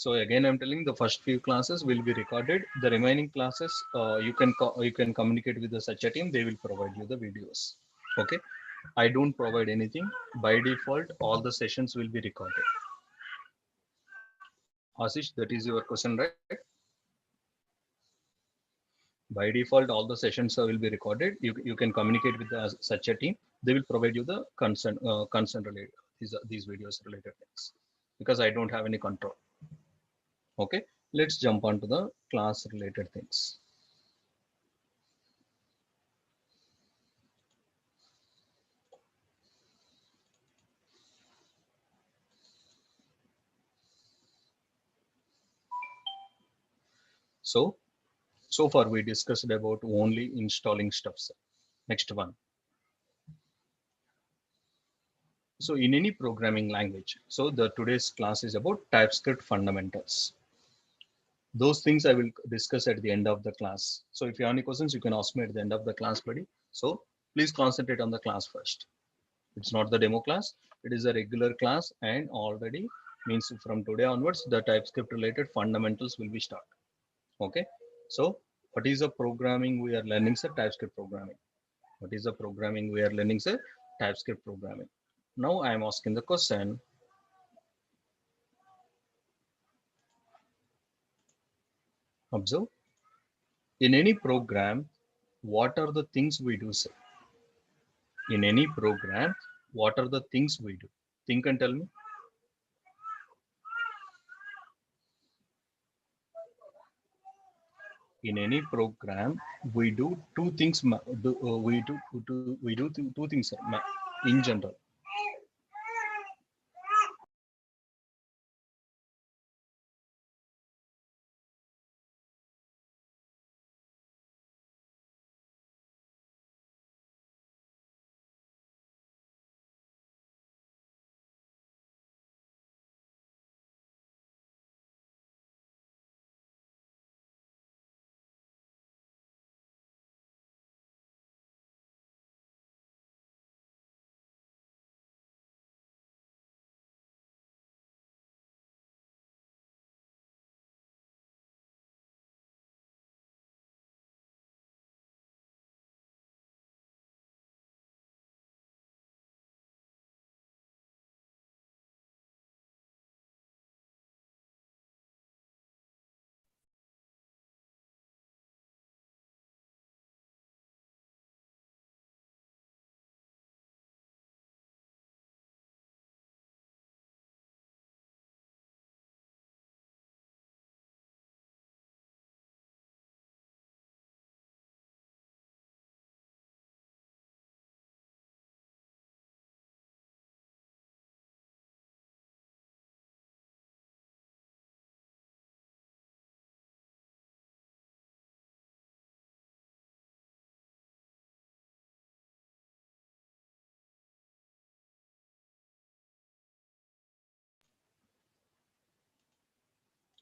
So again, I'm telling the first few classes will be recorded. The remaining classes, you can communicate with the such a team. They will provide you the videos. Okay. I don't provide anything by default. All the sessions will be recorded. Ashish, that is your question, right? By default, all the sessions will be recorded. You can communicate with such a team. They will provide you the consent related these videos related things because I don't have any control. Okay, let's jump on to the class related things. So far we discussed about only installing stuff. Next one. So in any programming language, so the today's class is about TypeScript fundamentals. Those things I will discuss at the end of the class. So if you have any questions, you can ask me at the end of the class, buddy. So please concentrate on the class first. It's not the demo class. It is a regular class, and already means from today onwards, the TypeScript related fundamentals will be start. Okay. So what is the programming we are learning? Sir, TypeScript programming. What is the programming we are learning? Sir, TypeScript programming. Now I am asking the question. Observe. In any program, what are the things we do, sir? In any program, what are the things we do? Think and tell me. In any program, we do two things. We do two things in general.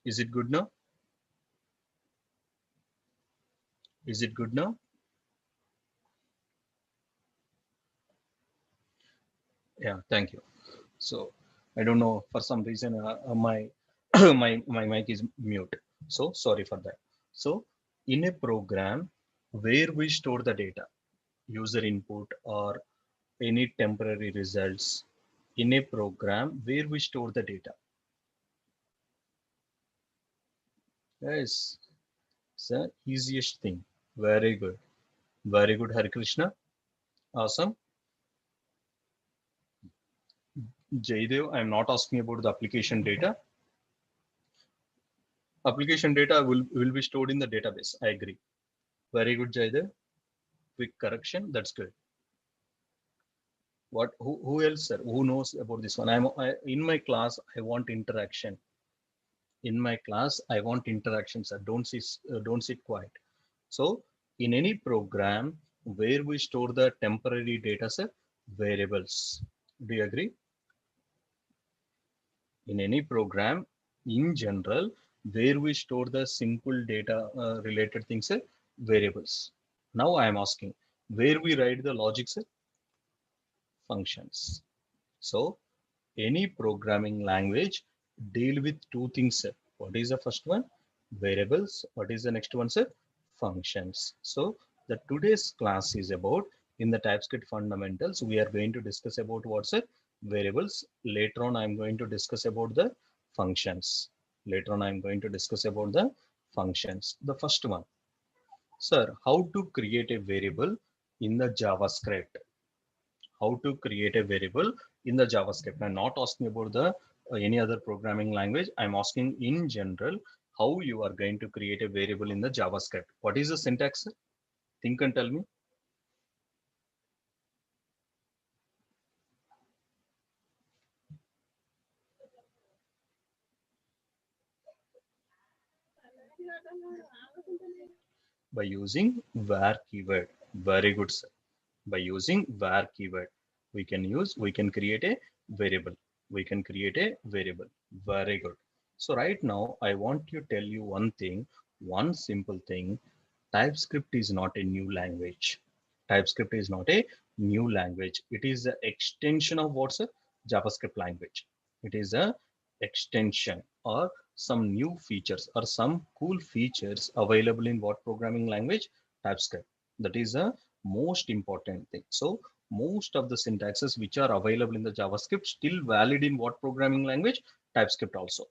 Is it good now? Is it good now? Yeah, thank you. So I don't know, for some reason my my mic is mute. So sorry for that. So in a program where we store the data, user input or any temporary results, in a program where we store the data. Yes, it's the easiest thing. Very good. Very good, Hari Krishna. Awesome. Jaydev, I'm not asking about the application data. Application data will be stored in the database. I agree. Very good, Jaydev. Quick correction. That's good. What? Who else, sir? Who knows about this one? In my class. I want interaction. In my class, I want interaction, sir. Don't sit quiet. So, in any program where we store the temporary data set variables, do you agree? In any program, in general, where we store the simple data related things, variables. Now I am asking, where we write the logic, functions. So, any programming language deal with two things. What is the first one? Variables. What is the next one, sir? Functions. So the today's class is about, in the TypeScript fundamentals, we are going to discuss about what's it? Variables. Later on, I'm going to discuss about the functions. Later on, I'm going to discuss about the functions. The first one, sir, how to create a variable in the JavaScript? How to create a variable in the JavaScript? I'm not asking about the any other programming language. I'm asking in general how you are going to create a variable in the JavaScript. What is the syntax, sir? Think and tell me. By using var keyword. Very good, sir. By using var keyword, we can create a variable. We can create a variable. Very good. So right now, I want to tell you one thing, one simple thing. TypeScript is not a new language. TypeScript is not a new language. It is the extension of what's a JavaScript language. It is a extension or some new features or some cool features available in what programming language? TypeScript. That is a most important thing. So most of the syntaxes which are available in the JavaScript still valid in what programming language? TypeScript also.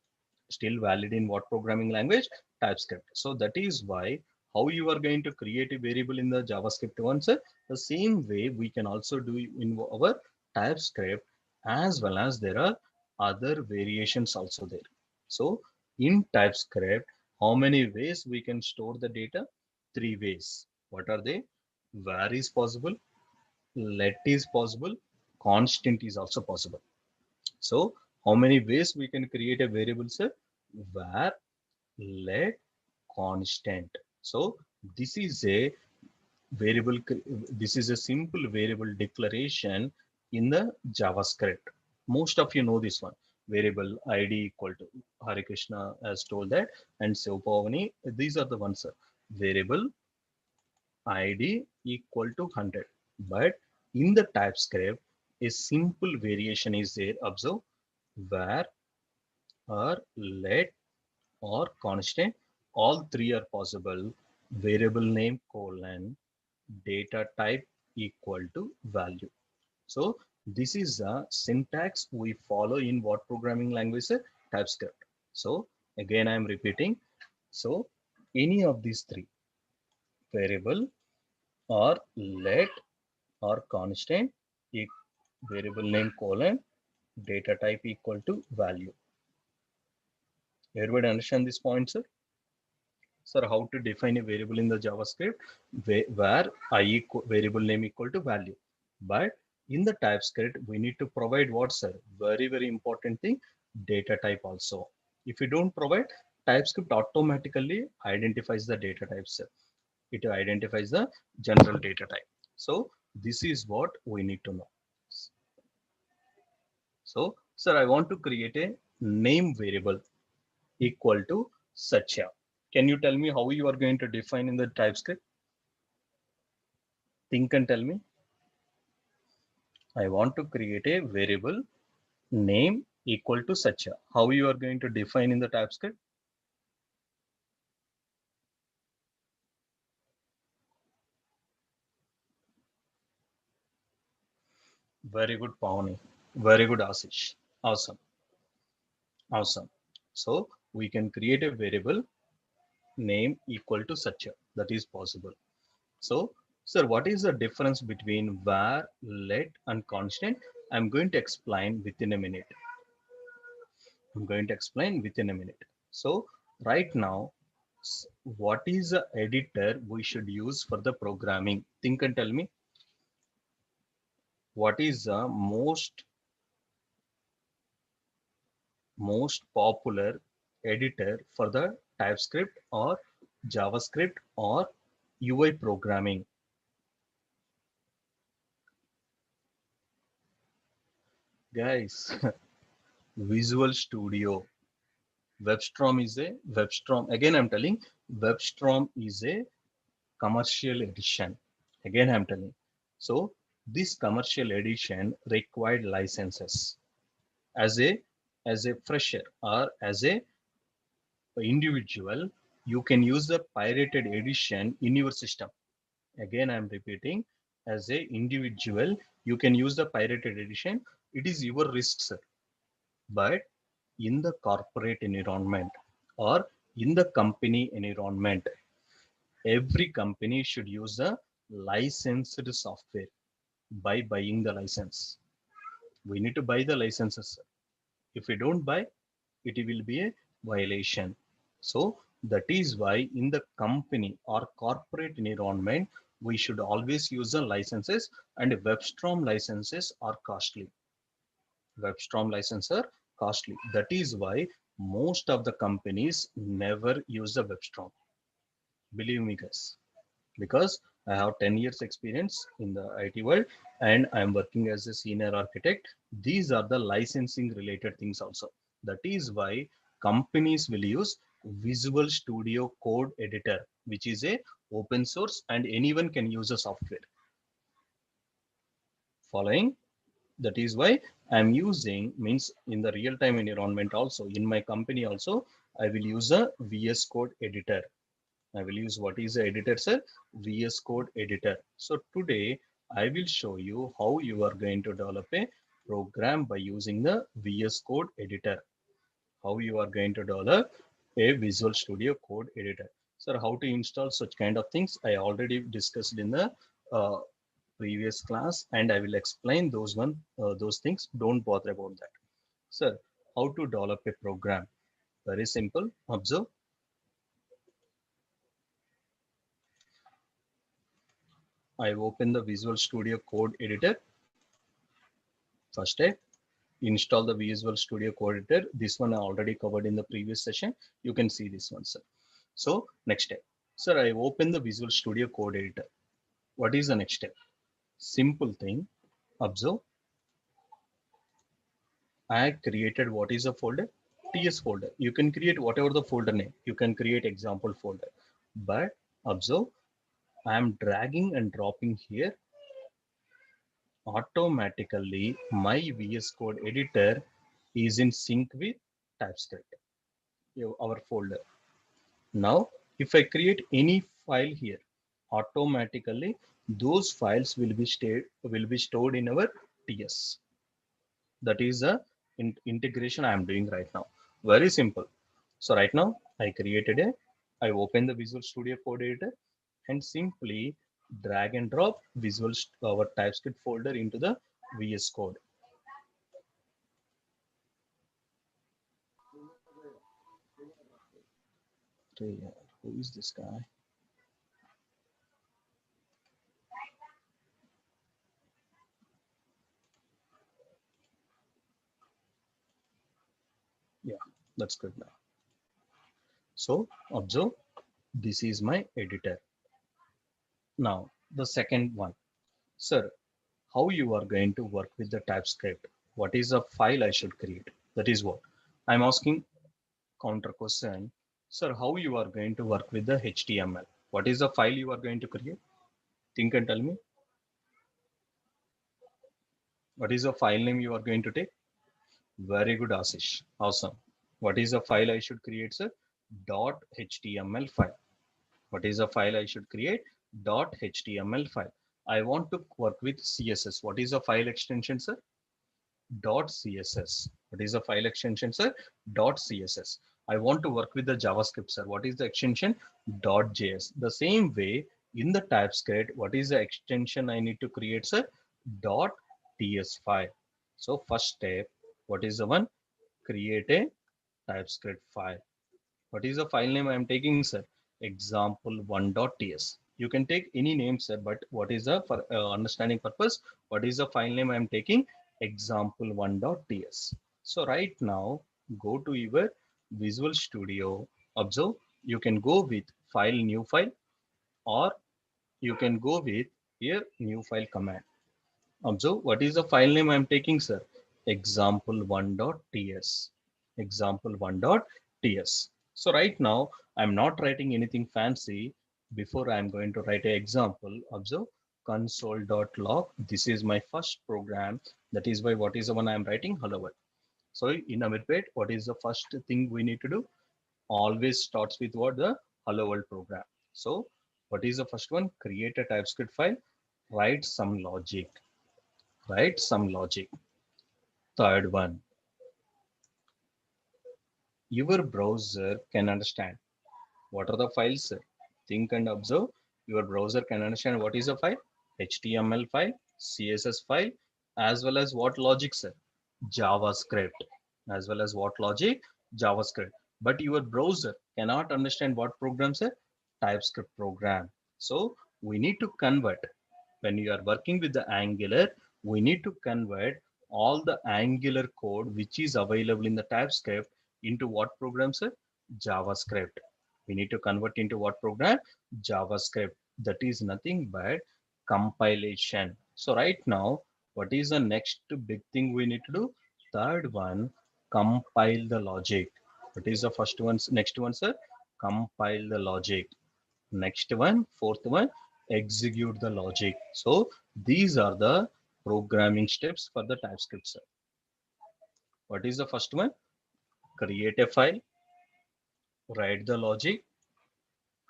Still valid in what programming language? TypeScript. So that is why how you are going to create a variable in the JavaScript once, the same way we can also do in our TypeScript, as well as there are other variations also there. So in TypeScript, how many ways we can store the data? Three ways. What are they? Var is possible, let is possible, constant is also possible. So how many ways we can create a variable, sir? Var, let, constant. So this is a variable, this is a simple variable declaration in the JavaScript. Most of you know this one. Variable ID equal to Hare Krishna has told that, and Sivapavani, these are the ones, sir. Variable ID equal to 100. But in the TypeScript, a simple variation is there. Observe, var or let or constant. All three are possible. Variable name colon data type equal to value. So this is the syntax we follow in what programming language? TypeScript. So again, I am repeating. So any of these three, variable or let or constant, variable name colon data type equal to value. Everybody understand this point, sir? Sir, how to define a variable in the JavaScript where variable name equal to value. But in the TypeScript, we need to provide what, sir? Very, very important thing, data type also. If you don't provide, TypeScript automatically identifies the data type, sir. It identifies the general data type. So this is what we need to know. So, sir, I want to create a name variable equal to Satya. Can you tell me how you are going to define in the TypeScript? Think and tell me. I want to create a variable name equal to Satya. How you are going to define in the TypeScript? Very good, Pawni. Very good, Ashish. Awesome. Awesome. So we can create a variable name equal to Satya. That is possible. So, sir, what is the difference between var, let, and constant? I'm going to explain within a minute. I'm going to explain within a minute. So, right now, what is the editor we should use for the programming? Think and tell me. What is the most popular editor for the TypeScript or JavaScript or UI programming? Guys, Visual Studio. WebStorm is a WebStorm. Again, I'm telling WebStorm is a commercial edition. Again, I'm telling. So this commercial edition required licenses. As a fresher or as a individual, you can use the pirated edition in your system. Again, I'm repeating, as a individual, you can use the pirated edition. It is your risk, sir. But in the corporate environment or in the company environment, every company should use a licensed software by buying the license. We need to buy the licenses. If we don't buy, it will be a violation. So that is why in the company or corporate environment, we should always use the licenses, and WebStorm licenses are costly. WebStorm licenses are costly. That is why most of the companies never use the WebStorm. Believe me, guys, because I have 10 years experience in the IT world and I'm working as a senior architect. These are the licensing related things also. That is why companies will use Visual Studio Code Editor, which is a open source and anyone can use the software. Following, that is why I'm using, means in the real-time environment also, in my company also, I will use a VS Code editor. I will use what is the editor, sir? VS Code editor. So today I will show you how you are going to develop a program by using the VS Code editor. How you are going to develop a Visual Studio Code editor. Sir, how to install such kind of things? I already discussed in the uh, previous class, and I will explain those things. Don't bother about that. Sir, how to develop a program? Very simple. Observe. I open the Visual Studio Code editor. First step, install the Visual Studio Code editor. This one I already covered in the previous session. You can see this one, sir. So next step, sir, I open the Visual Studio Code editor. What is the next step? Simple thing. Observe. I created what is a folder? TS folder. You can create whatever the folder name. You can create example folder. But observe, I am dragging and dropping here. Automatically, my VS Code editor is in sync with TypeScript, our folder. Now, if I create any file here, automatically those files will be stored in our TS. That is the integration I am doing right now. Very simple. So right now I open the Visual Studio Code editor and simply drag and drop our TypeScript folder into the VS Code. Okay, who is this guy? Yeah, that's good now. So observe, this is my editor. Now the second one, sir, how you are going to work with the TypeScript? What is the file I should create? That is what I'm asking. Counter question, sir, how you are going to work with the HTML? What is the file you are going to create? Think and tell me. What is the file name you are going to take? Very good, Ashish. Awesome. What is the file I should create, sir? .html file. What is the file I should create? .html file. I want to work with CSS. What is the file extension, sir? .css. What is the file extension, sir? .css. I want to work with the JavaScript, sir. What is the extension? .js. The same way in the TypeScript, what is the extension I need to create, sir? .ts file. So first step, what is the one? Create a TypeScript file. What is the file name I am taking, sir? Example1.ts. You can take any name, sir, but what is the, for understanding purpose, what is the file name I am taking? Example1.ts. So right now, go to your Visual Studio. Observe, you can go with file new file, or you can go with here new file command. Observe, what is the file name I'm taking, sir? Example1.ts. Example1.ts. So right now, I'm not writing anything fancy. Before I'm going to write an example, observe console.log. This is my first program. That is why what is the one I'm writing? Hello world. So in our bit, what is the first thing we need to do? always starts with what? The hello world program. So what is the first one? Create a TypeScript file, write some logic, write some logic. Third one, your browser can understand. What are the files, sir? Think and observe. Your browser can understand what is a file, HTML file, CSS file, as well as what logic, sir? JavaScript, as well as what logic? JavaScript. But your browser cannot understand what program, sir? TypeScript program. So we need to convert. When you are working with the Angular, we need to convert all the Angular code which is available in the TypeScript into what program, sir? JavaScript. We need to convert into what program? JavaScript. That is nothing but compilation. So right now, what is the next big thing we need to do? Third one, compile the logic. What is the first one? Next one, sir? Compile the logic. Next one, fourth one, execute the logic. So these are the programming steps for the TypeScript, sir. What is the first one? Create a file, write the logic,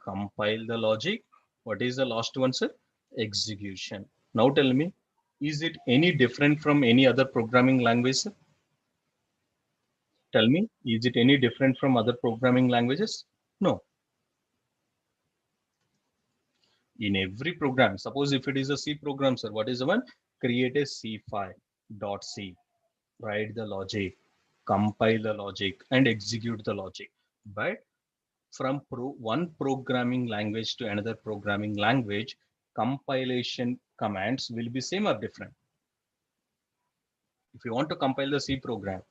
compile the logic. What is the last one, sir? Execution. Now tell me, is it any different from any other programming language, sir? Tell me, is it any different from other programming languages? No. In every program, suppose if it is a C program, sir, what is the one? Create a C file, .c, write the logic, compile the logic, and execute the logic. But from one programming language to another programming language, compilation commands will be same or different. If you want to compile the C program,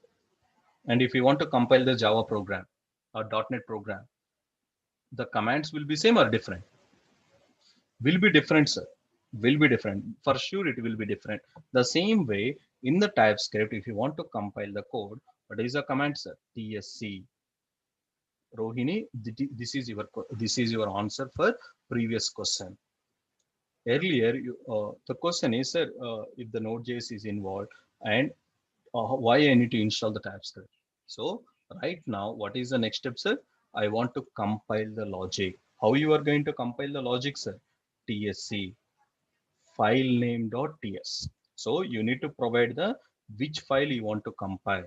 and if you want to compile the Java program or .NET program, the commands will be same or different? Will be different, sir. Will be different. For sure, it will be different. The same way in the TypeScript, if you want to compile the code, what is the command, sir? TSC. Rohini, this is your answer for previous question. Earlier, the question is, sir, if the Node.js is involved and why I need to install the TypeScript. So right now, what is the next step, sir? I want to compile the logic. How you are going to compile the logic, sir? TSC, file name.ts. So you need to provide the which file you want to compile.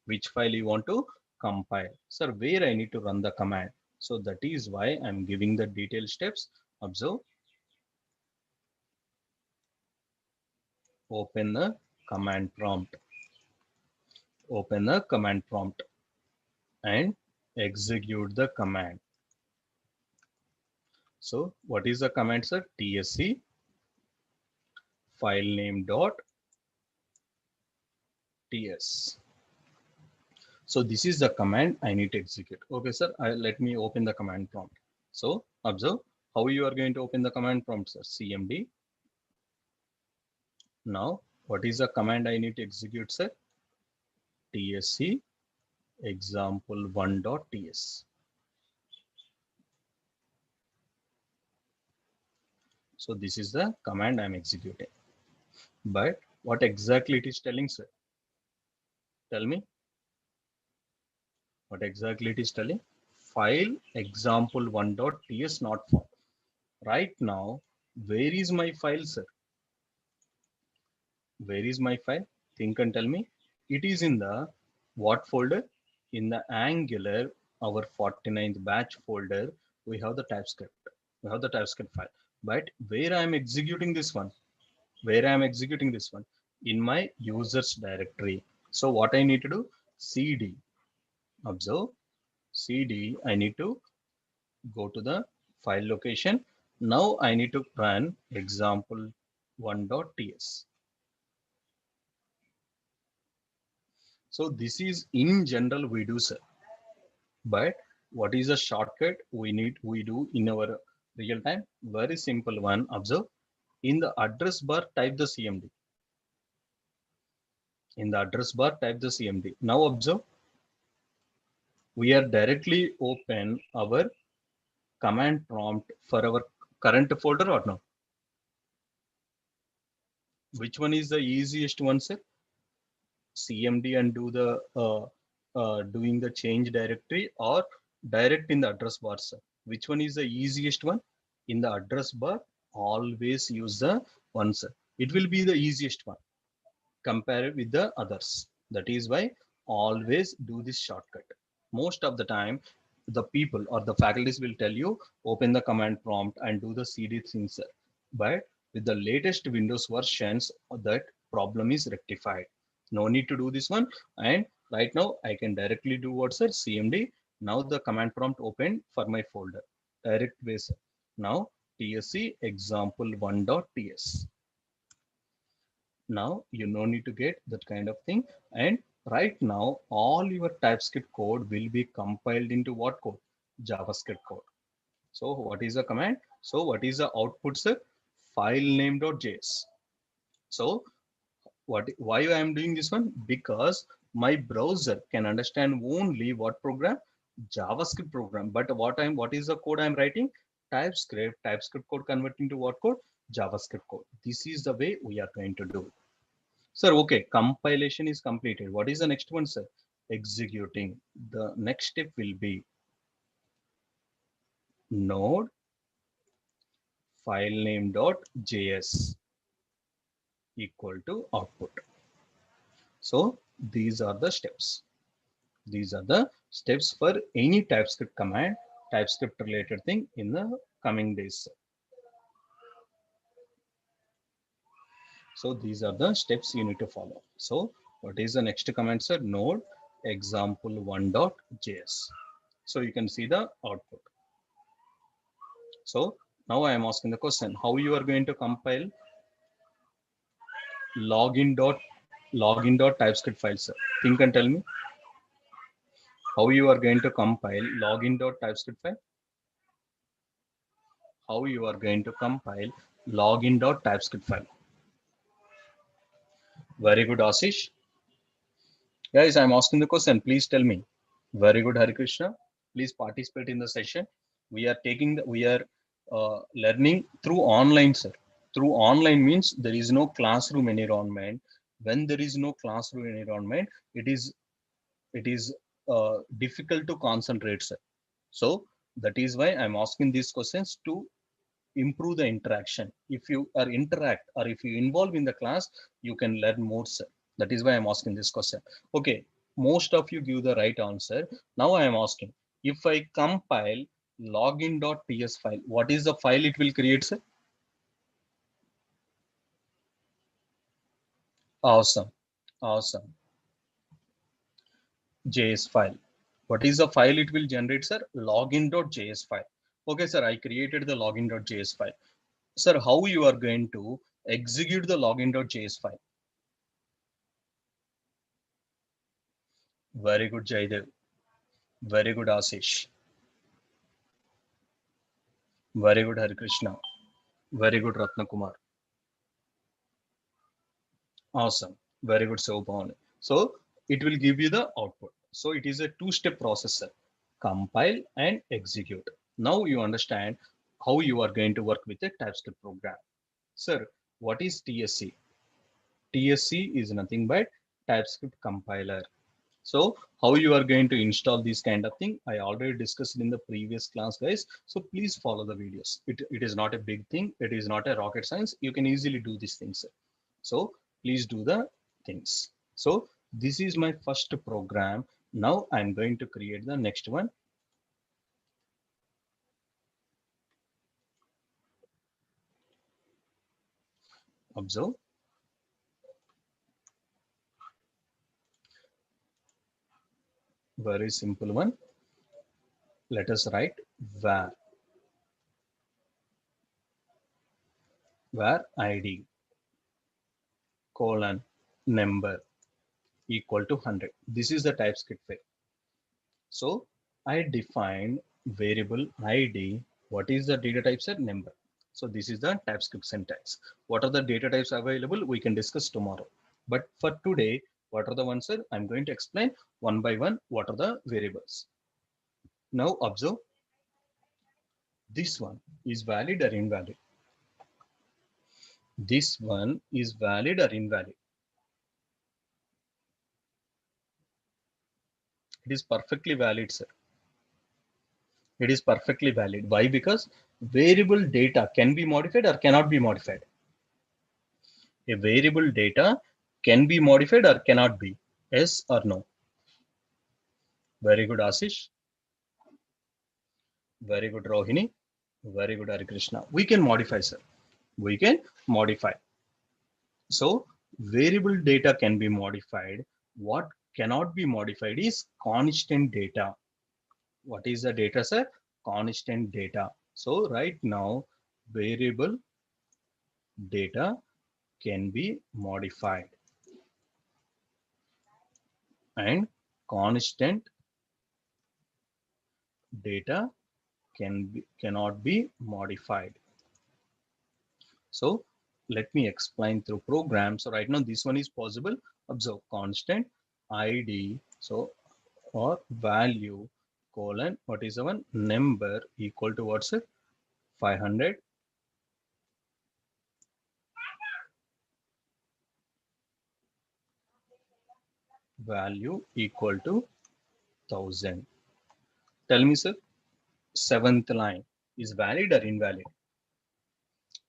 Which file you want to compile. Sir, where I need to run the command. So that is why I'm giving the detailed steps. Observe. Open the command prompt. Open the command prompt and execute the command. So what is the command, sir? TSC file name dot ts. So this is the command I need to execute. Okay, sir, let me open the command prompt. So observe how you are going to open the command prompt, sir. CMD. Now, what is the command I need to execute, sir? TSC example1.ts. So this is the command I'm executing. But what exactly it is telling, sir? Tell me. What exactly it is telling? File example1.ts not found. Right now, where is my file, sir? Where is my file? Think and tell me. It is in the what folder? In the Angular, our 49th batch folder, we have the TypeScript. We have the TypeScript file. But where I am executing this one? Where I am executing this one? In my users directory. So what I need to do? CD. Observe. CD. I need to go to the file location. Now I need to run example1.ts. So this is in general we do, sir. But what is a shortcut we do in our real time? Very simple one. Observe. In the address bar, type the CMD. In the address bar, type the CMD. Now observe. We are directly open our command prompt for our current folder or no? Which one is the easiest one, sir? CMD and do the doing the change directory, or direct in the address bar, sir. Which one is the easiest one? In the address bar, always use the one, sir. It will be the easiest one. Compare it with the others. That is why always do this shortcut. Most of the time, the people or the faculties will tell you open the command prompt and do the cd things, sir. But with the latest Windows versions, that problem is rectified. No need to do this one. And right now, I can directly do what, sir? CMD. Now the command prompt open for my folder. Direct way, sir. Now tsc example1.ts. Now you no need to get that kind of thing. And right now, all your TypeScript code will be compiled into what code? JavaScript code. So what is the command? So what is the output, sir? File name.js. So why I am doing this one? Because my browser can understand only what program? JavaScript program. But what is the code I'm writing? TypeScript code converting to what code? JavaScript code. This is the way we are going to do. Sir, okay, compilation is completed. What is the next one, sir? Executing. The next step will be node filename.js equal to output. So these are the steps. These are the steps for any TypeScript command, TypeScript related thing in the coming days. So these are the steps you need to follow. So what is the next command, sir? Node example1.js. So you can see the output. So now I am asking the question, how you are going to compile login.TypeScript file, sir? Think and tell me how you are going to compile login.TypeScript file. How you are going to compile login.TypeScript file. Very good, Ashish. Guys, I'm asking the question. Please tell me. Very good, Hari Krishna. Please participate in the session. We are learning through online, sir. Through online means there is no classroom environment. When there is no classroom environment, it is difficult to concentrate, sir. So that is why I'm asking these questions to improve the interaction. If you are interact or if you involve in the class, you can learn more, sir. That is why I'm asking this question. Okay, most of you give the right answer. Now I am asking, if I compile login.ts file, what is the file it will create, sir? Awesome. Awesome. JS file. What is the file it will generate, sir? Login.js file. Okay, sir, I created the login.js file. Sir, how you are going to execute the login.js file? Very good, Jaidev. Very good, Ashish. Very good, Hari Krishna. Very good, Ratna Kumar. Awesome. Very good, Sobhan. So it will give you the output. So it is a two-step processor. Compile and execute. Now you understand how you are going to work with a TypeScript program. Sir, what is TSC? TSC is nothing but TypeScript compiler. So how you are going to install this kind of thing, I already discussed in the previous class, guys. So please follow the videos. It is not a big thing. It is not a rocket science. You can easily do these things. So please do the things. So this is my first program. Now I'm going to create the next one. Observe. Very simple one. Let us write var id colon number equal to 100. This is the TypeScript file. So I define variable id. What is the data type, set? Number. So this is the TypeScript syntax. What are the data types available? We can discuss tomorrow. But for today, what are the ones, sir? I'm going to explain one by one what are the variables. Now observe. This one is valid or invalid. This one is valid or invalid. It is perfectly valid, sir. It is perfectly valid. Why? Because variable data can be modified or cannot be modified. A variable data can be modified or cannot be. Yes or no? Very good, Ashish. Very good, Rohini. Very good, Hari Krishna. We can modify, sir. We can modify. So variable data can be modified. What cannot be modified is constant data. What is the data, sir? Constant data. So right now, variable data can be modified and constant data cannot be modified. So let me explain through programs. So right now this one is possible. Observe constant ID. So or value colon what is our number equal to what's it 500 value equal to 1000. Tell me, sir, seventh line is valid or invalid?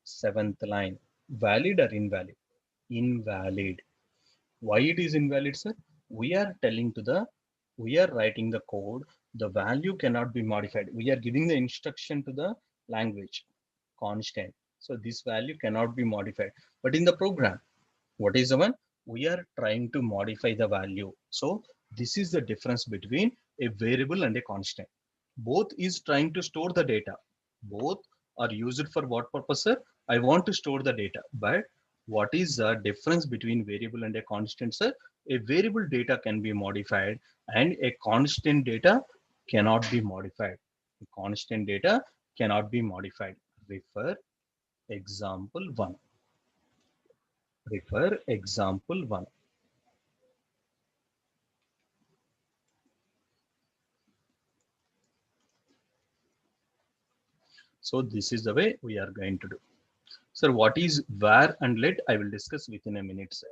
Seventh line valid or invalid? Invalid. Why it is invalid, sir? We are telling to the we are writing the code, the value cannot be modified. We are giving the instruction to the language constant. So this value cannot be modified. But in the program, what is the one? We are trying to modify the value. So this is the difference between a variable and a constant. Both is trying to store the data. Both are used for what purpose, sir? I want to store the data. But what is the difference between variable and a constant, sir? A variable data can be modified and a constant data cannot be modified. A constant data cannot be modified. Refer example 1. Refer example 1. So this is the way we are going to do. Sir, what is where and let I will discuss within a minute, sir.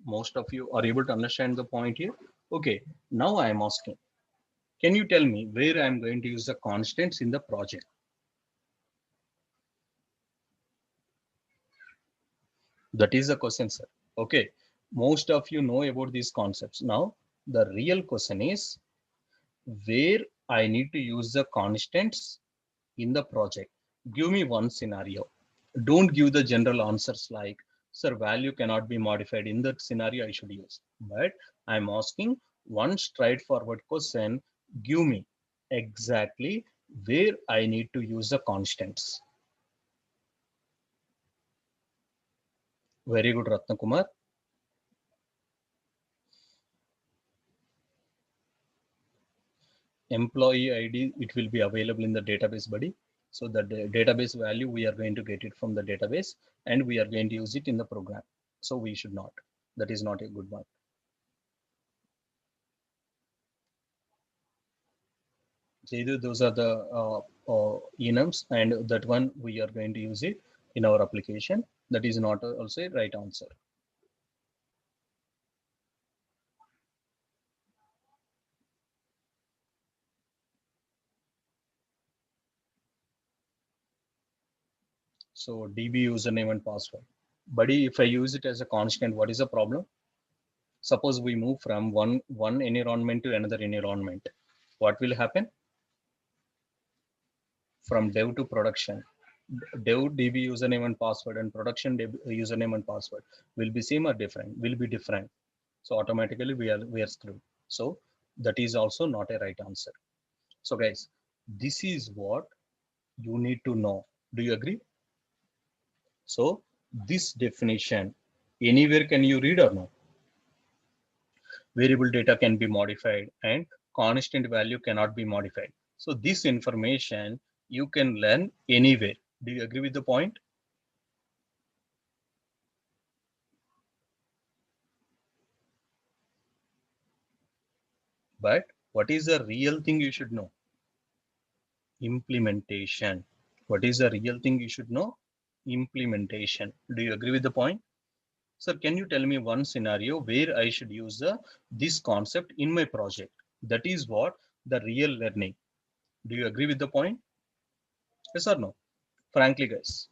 Most of you are able to understand the point here. Okay, now I am asking, can you tell me where I am going to use the constants in the project? That is the question, sir. Okay, most of you know about these concepts. Now, the real question is where I need to use the constants in the project. Give me one scenario. Don't give the general answers like, sir, value cannot be modified. In that scenario, I should use. But I'm asking one straightforward question. Give me exactly where I need to use the constants. Very good, Ratnakumar. Employee ID, it will be available in the database, buddy. So the database value, we are going to get it from the database and we are going to use it in the program. So we should not. That is not a good one. So either those are the enums and that one we are going to use it in our application. That is not also a right answer. So DB username and password. Buddy, if I use it as a constant, what is the problem? Suppose we move from one environment to another environment. What will happen? From dev to production. Dev DB username and password and production dev username and password will be same or different? Will be different. So automatically we are screwed. So that is also not a right answer. So guys, this is what you need to know. Do you agree? So this definition, anywhere can you read or no? Variable data can be modified and constant value cannot be modified. So this information you can learn anywhere. Do you agree with the point? But what is the real thing you should know? Implementation. What is the real thing you should know? Implementation. Do you agree with the point? Sir, can you tell me one scenario where I should use this concept in my project? That is what the real learning. Do you agree with the point? Yes or no? Frankly, guys,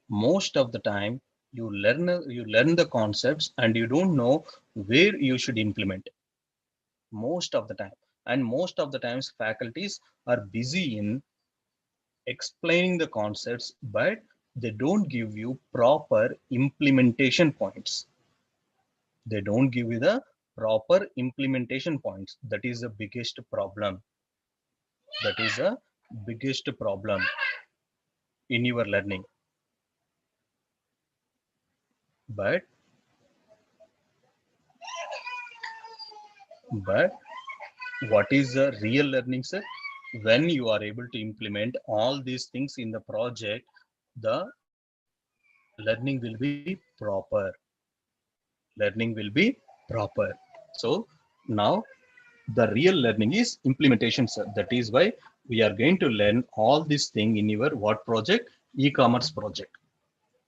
most of the time you learn the concepts and you don't know where you should implement most of the time. And most of the times faculties are busy in explaining the concepts, but they don't give you proper implementation points. They don't give you the proper implementation points. That is the biggest problem. That is the biggest problem in your learning. But but what is the real learning, sir? When you are able to implement all these things in the project, the learning will be proper. Learning will be proper. So now the real learning is implementation, sir. That is why we are going to learn all this thing in your what project? E-commerce project.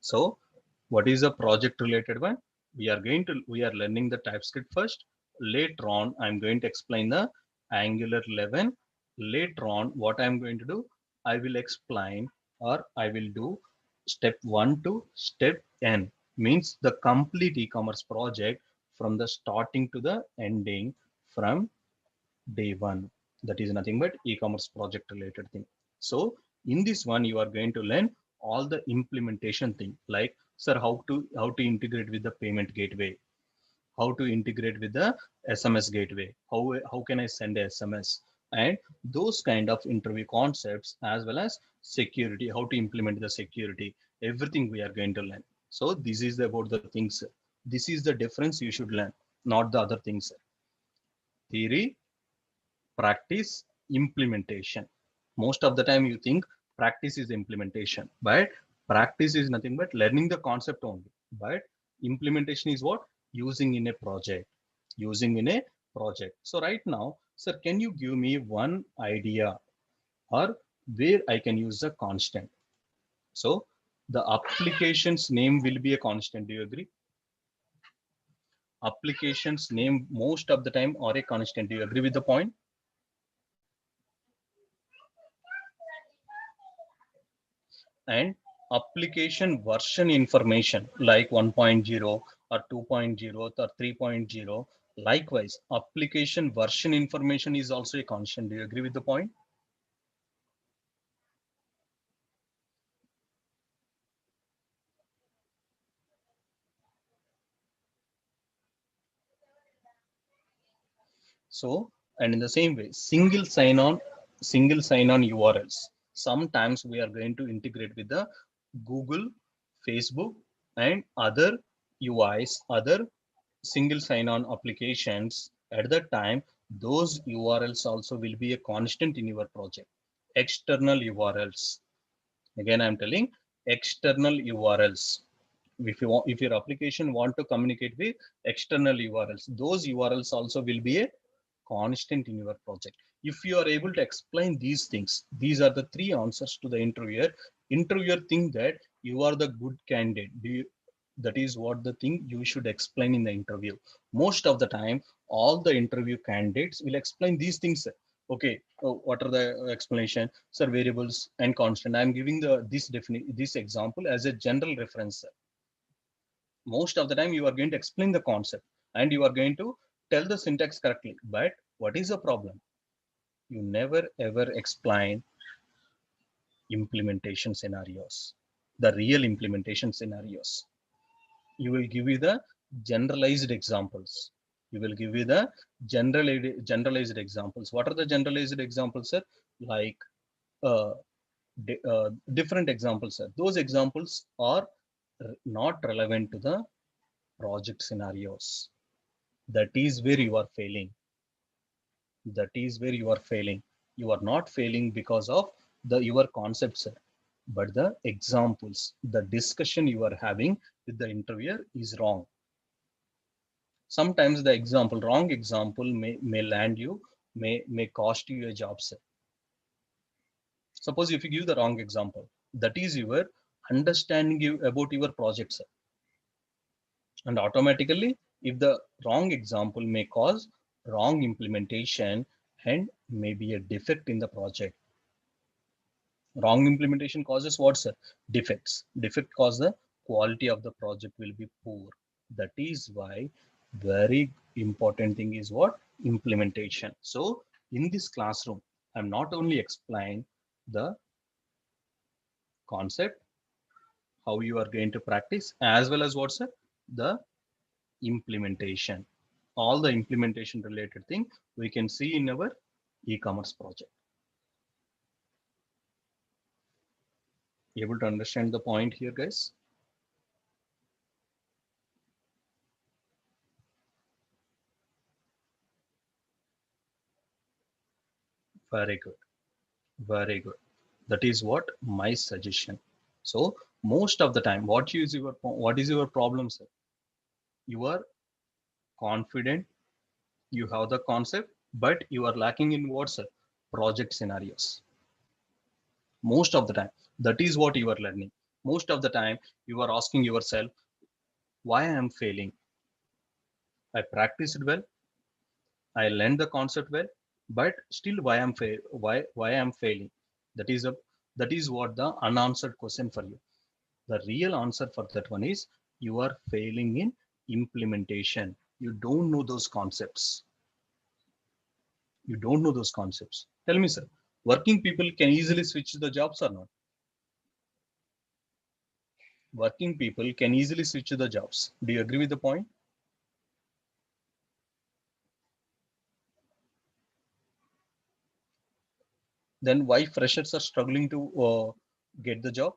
So what is the project related one? We are learning the TypeScript first. Later on I'm going to explain the Angular 11. Later on what I'm going to do, I will explain, or I will do step 1 to step n, means the complete e-commerce project from the starting to the ending, from day one. That is nothing but e-commerce project related thing. So in this one you are going to learn all the implementation thing, like, sir, how to integrate with the payment gateway, how to integrate with the SMS gateway, how can I send a SMS, and those kind of interview concepts, as well as security, how to implement the security, everything we are going to learn. So this is about the things. This is the difference you should learn, not the other things. Theory, practice, implementation. Most of the time you think practice is implementation, but practice is nothing but learning the concept only. But implementation is what? Using in a project. Using in a project. So right now, sir, can you give me one idea or where I can use the constant? So the application's name will be a constant. Do you agree? Application's name most of the time are a constant. Do you agree with the point? And application version information like 1.0 or 2.0 or 3.0, likewise application version information is also a constant. Do you agree with the point? So, and in the same way, single sign on URLs, sometimes we are going to integrate with the Google, Facebook, and other UIs, other single sign-on applications. At that time, those URLs also will be a constant in your project. External URLs. Again, I'm telling external URLs. If your application want to communicate with external URLs, those URLs also will be a constant in your project. If you are able to explain these things, these are the three answers to the interviewer. Interviewer think that you are the good candidate. That is what the thing you should explain in the interview. Most of the time, all the interview candidates will explain these things. Okay, what are the explanation? Sir, variables and constant. I'm giving this example as a general reference. Most of the time you are going to explain the concept and you are going to tell the syntax correctly. But what is the problem? You never ever explain implementation scenarios, the real implementation scenarios. You will give you the generalized examples. You will give you the generalized examples. What are the generalized examples, sir? Like uh, different examples, sir. Those examples are not relevant to the project scenarios. That is where you are failing. That is where you are failing. You are not failing because of the your concepts, but the examples, the discussion you are having with the interviewer is wrong. Sometimes the wrong example may land you, may cost you a job, sir. Suppose if you give the wrong example, that is your understanding you about your project, sir. And automatically, if the wrong example may cause wrong implementation, and maybe a defect in the project. Wrong implementation causes what, sir? Defects. Defect cause the quality of the project will be poor. That is why very important thing is what? Implementation. So in this classroom, I'm not only explain the concept, how you are going to practice, as well as what, sir? The implementation. All the implementation related thing we can see in our e-commerce project. Able to understand the point here, guys? Very good. Very good. That is what my suggestion. So most of the time, what is your problem, sir? You are confident, you have the concept, but you are lacking in what, sir? Project scenarios. Most of the time, that is what you are learning. Most of the time, you are asking yourself, why I am failing? I practiced well, I learned the concept well, but still why I'm failing? That is a that is what the unanswered question for you. The real answer for that one is you are failing in implementation. You don't know those concepts. You don't know those concepts. Tell me, sir, working people can easily switch the jobs or not? Working people can easily switch the jobs. Do you agree with the point? Then why freshers are struggling to get the job?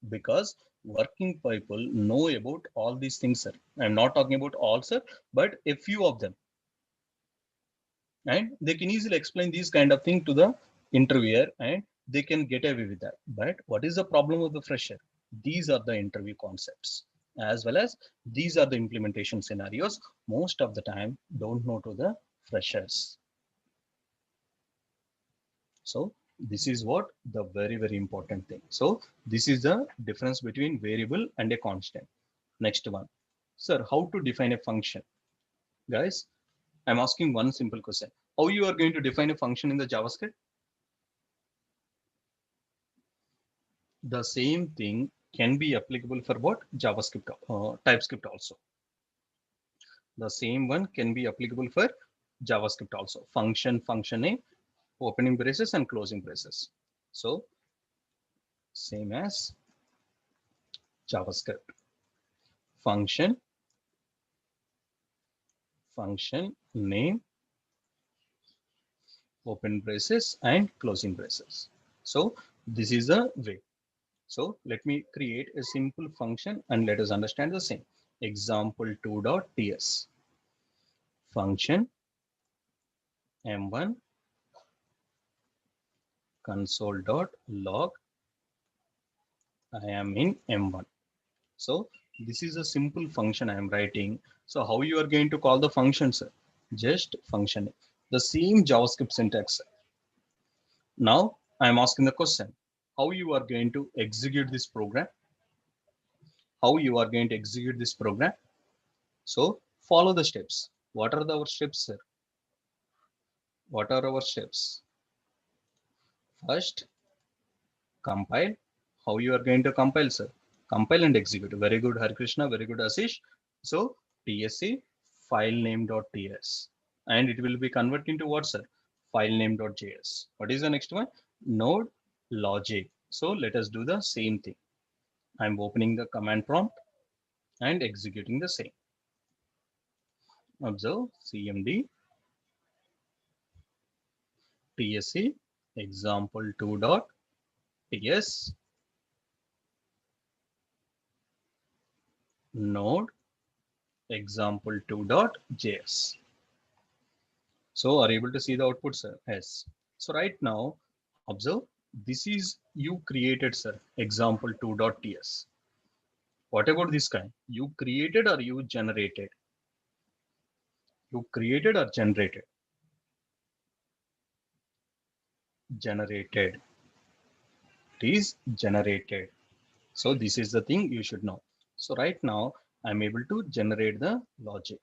Because working people know about all these things, sir. I'm not talking about all, sir, but a few of them, and they can easily explain these kind of thing to the interviewer and they can get away with that. But what is the problem of the fresher? These are the interview concepts, as well as these are the implementation scenarios most of the time don't know to the freshers. So this is what the very important thing. So this is the difference between variable and a constant. Next one, sir, how to define a function? Guys, I'm asking one simple question. How you are going to define a function in the JavaScript? The same thing can be applicable for what? JavaScript, TypeScript also. The same one can be applicable for JavaScript also. Function A, opening braces and closing braces. So same as JavaScript. Function name, open braces and closing braces. So this is the way. So let me create a simple function and let us understand the same. Example2.ts. Function m1 console.log. I am in m1. So this is a simple function I am writing. So how you are going to call the function, sir? Just function. The same JavaScript syntax. Now I am asking the question, how you are going to execute this program? How you are going to execute this program? So follow the steps. What are our steps, sir? What are our steps? First, compile. How you are going to compile, sir? Compile and execute. Very good, Hari Krishna. Very good, Asish. So tsc file name.ts, and it will be converted into what, sir? File name.js. What is the next one? Node logic. So let us do the same thing. I'm opening the command prompt and executing the same. Observe cmd tsc example2.ts node example2.js. So are you able to see the output, sir? Yes. So right now, observe, this is you created, sir, example2.ts. What about this kind? You created or you generated? You created or generated? Generated. It is generated. So this is the thing you should know. So right now, I'm able to generate the logic.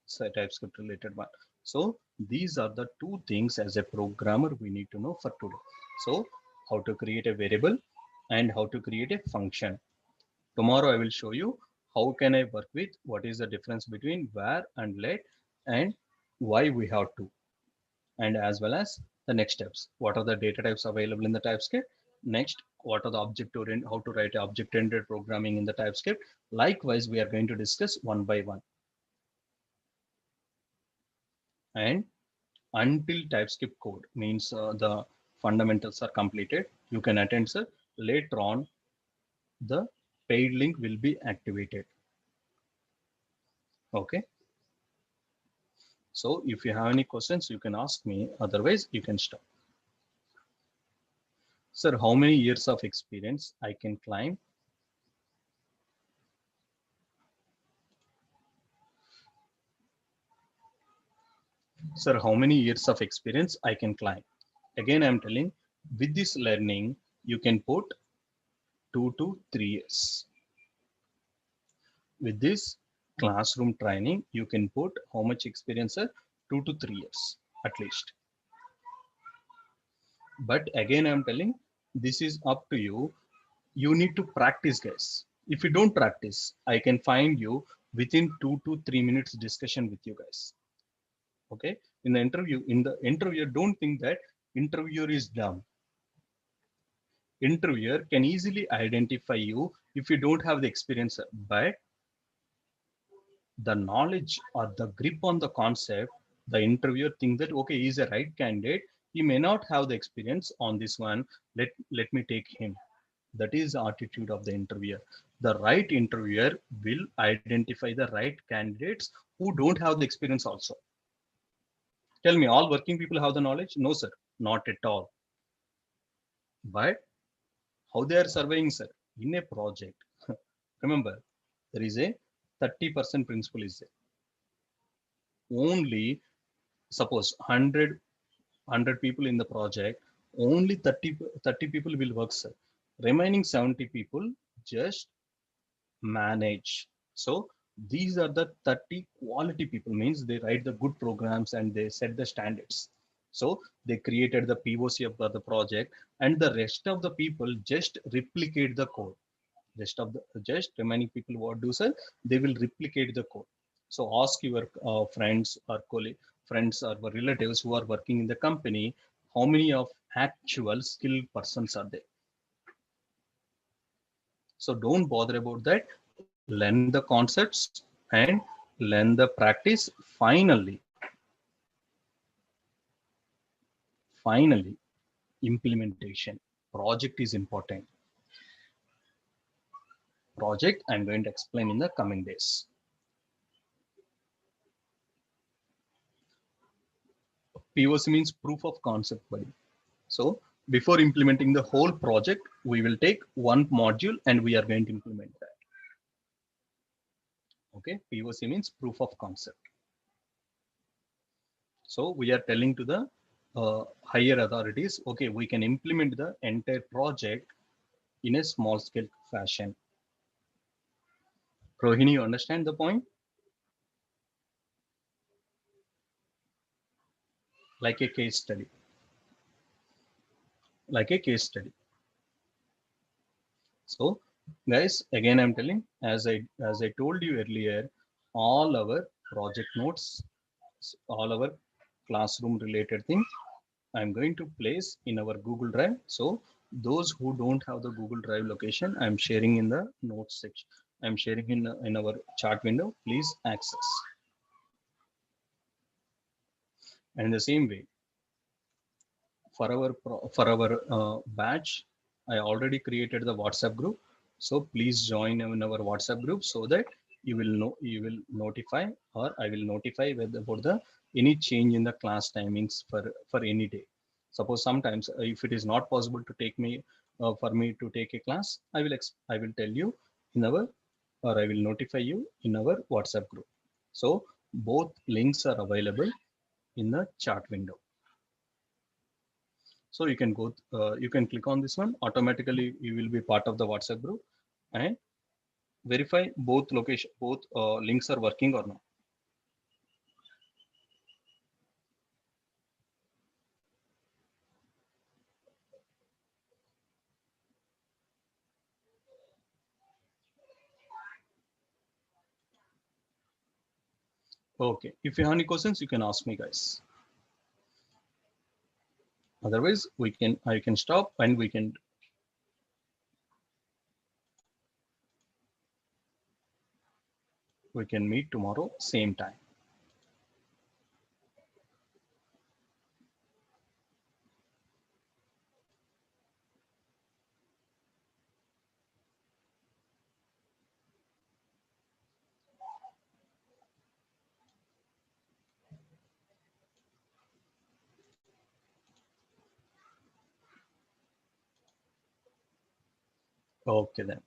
So TypeScript related one. So these are the two things as a programmer we need to know for today. So how to create a variable and how to create a function. Tomorrow I will show you how can I work with what is the difference between where and let and why we have to, and as well as the next steps. What are the data types available in the TypeScript? Next, what are the object-oriented, how to write object-oriented programming in the TypeScript? Likewise, we are going to discuss one by one. And until TypeScript code means the fundamentals are completed, you can attend, sir. Later on, the paid link will be activated. Okay. So if you have any questions, you can ask me. Otherwise, you can stop. Sir, how many years of experience I can claim? Sir, how many years of experience I can claim? Again, I'm telling, with this learning, you can put 2 to 3 years. With this classroom training, you can put how much experience, sir? 2 to 3 years at least. But again, I'm telling, this is up to you. You need to practice, guys. If you don't practice, I can find you within 2 to 3 minutes discussion with you guys. Okay. In the interview, don't think that interviewer is dumb. Interviewer can easily identify you if you don't have the experience, but the knowledge or the grip on the concept, the interviewer thinks that okay, he's a right candidate. He may not have the experience on this one. Let me take him. That is the attitude of the interviewer. The right interviewer will identify the right candidates who don't have the experience also. Tell me, all working people have the knowledge? No, sir, not at all. But how they are surveying, sir? In a project. Remember, there is a 30% principle is there. Only suppose 100 people in the project, only 30 people will work, sir. Remaining 70 people just manage. So these are the 30 quality people, means they write the good programs and they set the standards. So they created the POC of the project, and the rest of the people just replicate the code. Rest of the just remaining people, what do, sir? They will replicate the code. So ask your friends or colleagues, friends or relatives who are working in the company, how many of actual skilled persons are there? So don't bother about that. Learn the concepts and learn the practice. Finally, implementation. Project is important. Project I'm going to explain in the coming days. POC means proof of concept, buddy. So before implementing the whole project, we will take one module and we are going to implement that. Okay, POC means proof of concept. So we are telling to the higher authorities, okay, we can implement the entire project in a small scale fashion. Rohini, you understand the point? Like a case study. Like a case study. So guys, again, I'm telling, as I told you earlier, all our project notes, all our classroom related things, I'm going to place in our Google Drive. So those who don't have the Google Drive location, I'm sharing in the notes section. I'm sharing in our chat window. Please access. And in the same way, for our batch, I already created the WhatsApp group. So please join in our WhatsApp group so that you will notify, or I will notify about the any change in the class timings for any day. Suppose sometimes if it is not possible to take me for me to take a class, I will tell you in our, or I will notify you in our WhatsApp group. So both links are available in the chat window. So you can you can click on this one. Automatically, you will be part of the WhatsApp group and verify both links are working or not. Okay, if you have any questions, you can ask me, guys. Otherwise, I can stop and we can meet tomorrow, same time. Okay, then.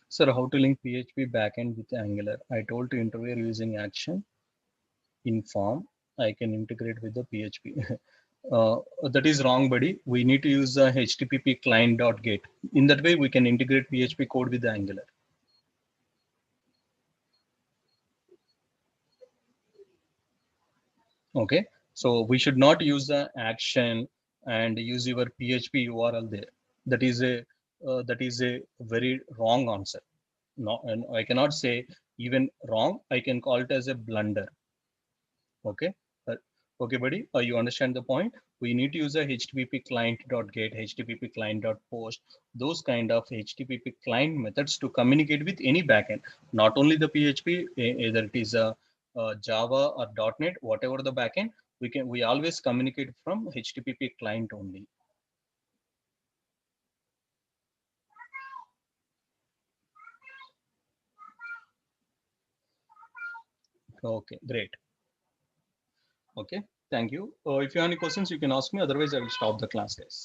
Sir, how to link PHP backend with Angular? I told to interview using action in form. I can integrate with the PHP. That is wrong, buddy. We need to use the HTTP client.get. In that way, we can integrate PHP code with the Angular. Okay, so we should not use the action and use your PHP URL there. That is a very wrong answer. No, and I cannot say even wrong. I can call it as a blunder. Okay. Uh, okay, buddy. You understand the point? We need to use a HTTP client.get, HTTP client.post, those kind of HTTP client methods to communicate with any backend, not only the PHP, either it is a Java or .NET, whatever the backend, we always communicate from HTTP client only. Okay, great. Okay, thank you. If you have any questions, you can ask me. Otherwise, I will stop the class, guys.